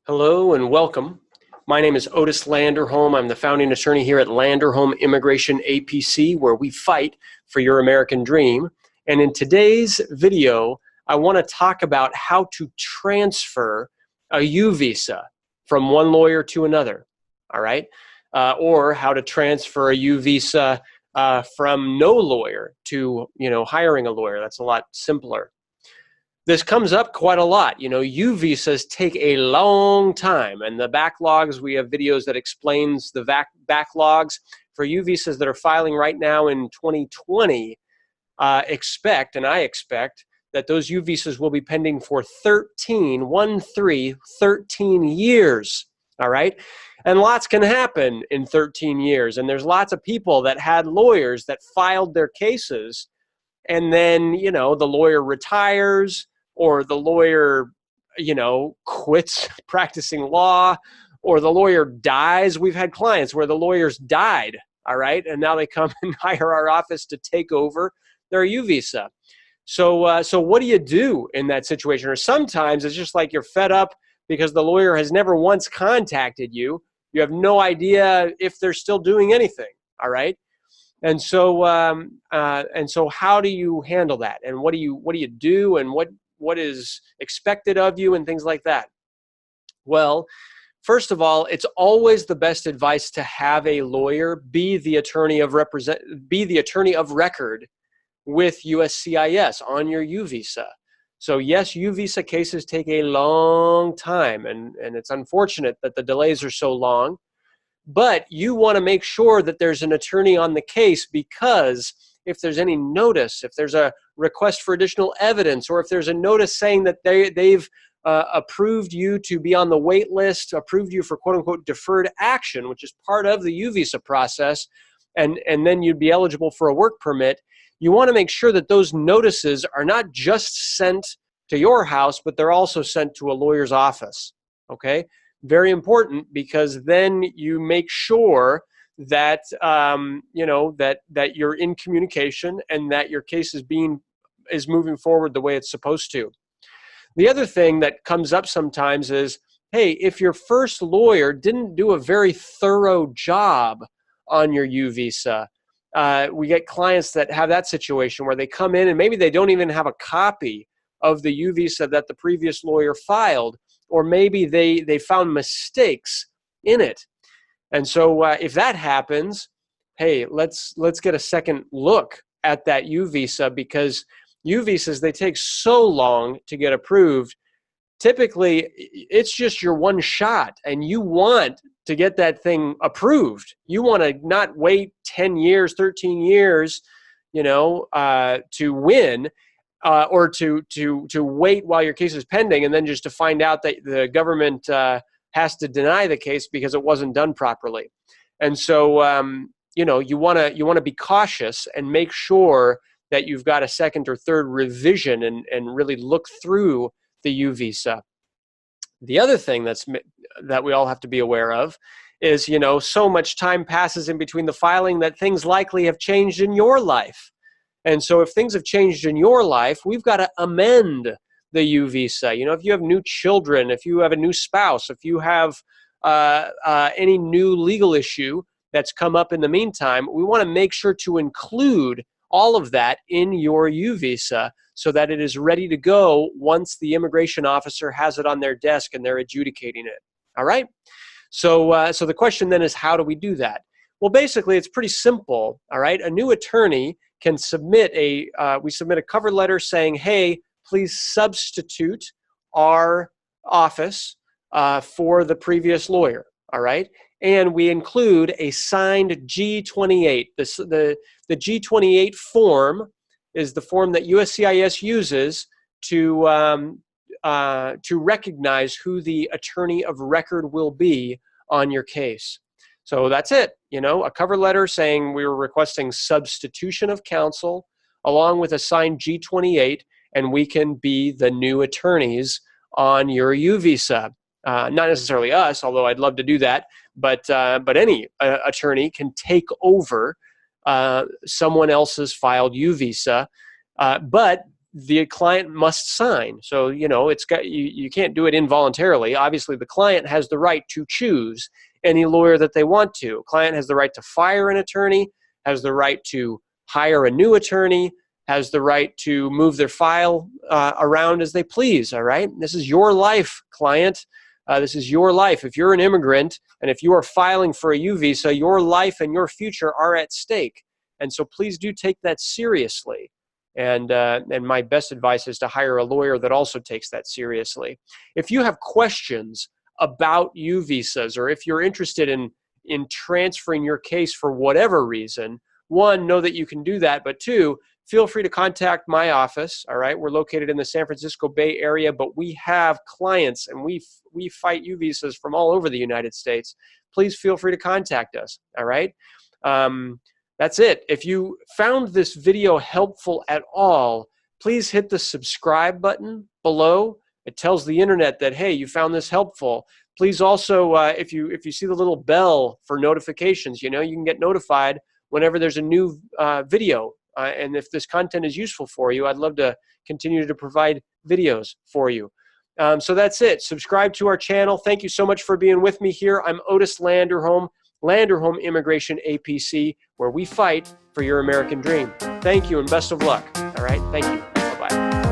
Hello and welcome. My name is Otis Landerholm. I'm the founding attorney here at Landerholm Immigration, A.P.C, where we fight for your American dream. And in today's video, I want to talk about how to transfer a U visa from one lawyer to another, all right? Or how to transfer a U visa from no lawyer to, hiring a lawyer. That's a lot simpler. This comes up quite a lot. U visas take a long time, and the backlogs, we have videos that explains the backlogs for U visas that are filing right now in 2020. I expect that those U visas will be pending for 13 years, all right? And lots can happen in 13 years, and there's lots of people that had lawyers that filed their cases, and then, the lawyer retires, or the lawyer, quits practicing law, or the lawyer dies. We've had clients where the lawyers died, all right? And now they come and hire our office to take over their U visa. So what do you do in that situation? Or sometimes it's just like you're fed up because the lawyer has never once contacted you. You have no idea if they're still doing anything, all right? And so how do you handle that? And what do you do? And what is expected of you and things like that? Well, first of all, it's always the best advice to have a lawyer be the attorney of record with USCIS on your U visa. So yes, U visa cases take a long time, and it's unfortunate that the delays are so long. But you want to make sure that there's an attorney on the case, because if there's any notice, if there's a request for additional evidence, or if there's a notice saying that they've approved you to be on the wait list, approved you for quote-unquote deferred action, which is part of the U visa process, and then you'd be eligible for a work permit, you want to make sure that those notices are not just sent to your house, but they're also sent to a lawyer's office, okay? Very important, because then you make sure that that you're in communication and that your case is moving forward the way it's supposed to. The other thing that comes up sometimes is, hey, if your first lawyer didn't do a very thorough job on your U visa, we get clients that have that situation where they come in and maybe they don't even have a copy of the U visa that the previous lawyer filed, or maybe they found mistakes in it. And so if that happens, hey, let's get a second look at that U visa, because U visas, they take so long to get approved. Typically, it's just your one shot, and you want to get that thing approved. You want to not wait 10 years, 13 years, to win, or to wait while your case is pending, and then just to find out that the government has to deny the case because it wasn't done properly. And so, you want to be cautious and make sure that you've got a second or third revision and really look through the U visa. The other thing that we all have to be aware of is, so much time passes in between the filing that things likely have changed in your life. And so if things have changed in your life, we've got to amend the U visa. If you have new children, if you have a new spouse, if you have any new legal issue that's come up in the meantime, we want to make sure to include all of that in your U visa so that it is ready to go once the immigration officer has it on their desk and they're adjudicating it. All right? So the question then is, how do we do that? Well, basically, it's pretty simple. All right? A new attorney can submit we submit a cover letter saying, hey, please substitute our office for the previous lawyer. All right? And we include a signed G-28. The G-28 form is the form that USCIS uses to recognize who the attorney of record will be on your case. So that's it. A cover letter saying we were requesting substitution of counsel along with a signed G28, and we can be the new attorneys on your U visa. Not necessarily us, although I'd love to do that, but any attorney can take over someone else's filed U visa, but the client must sign. So, you can't do it involuntarily. Obviously, the client has the right to choose any lawyer that they want to. Client has the right to fire an attorney, has the right to hire a new attorney, has the right to move their file around as they please, all right? This is your life, client. This is your life. If you're an immigrant and if you are filing for a U visa, your life and your future are at stake. And so please do take that seriously. And my best advice is to hire a lawyer that also takes that seriously. If you have questions about U visas, or if you're interested in transferring your case for whatever reason, one, know that you can do that, but two, feel free to contact my office, all right? We're located in the San Francisco Bay Area, but we have clients and we fight U visas from all over the United States. Please feel free to contact us, all right? That's it. If you found this video helpful at all, please hit the subscribe button below. It tells the internet that, hey, you found this helpful. Please also, if you see the little bell for notifications, you can get notified whenever there's a new video. And if this content is useful for you, I'd love to continue to provide videos for you. So that's it. Subscribe to our channel. Thank you so much for being with me here. I'm Otis Landerholm, Landerholm Immigration A.P.C., where we fight for your American dream. Thank you and best of luck. All right. Thank you. Bye-bye.